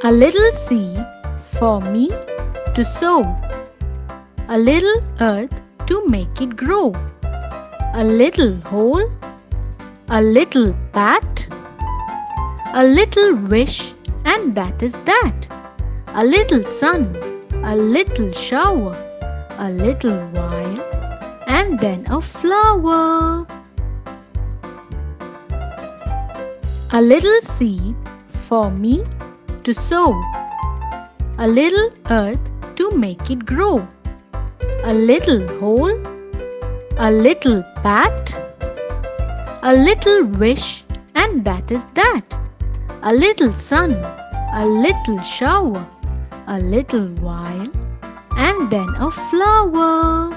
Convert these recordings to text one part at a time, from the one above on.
A little seed for me to sow, a little earth to make it grow, a little hole, a little pat, a little wish, and that is that. A little sun, a little shower, a little while, and then a flower. A little seed for me to sow, a little earth to make it grow, a little hole, a little pat, a little wish, and that is that. A little sun, a little shower, a little while, and then a flower.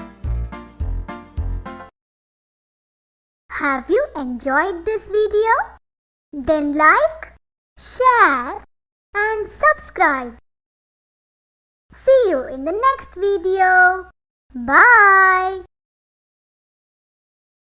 Have you enjoyed this video? Then like, share and subscribe. See you in the next video. Bye.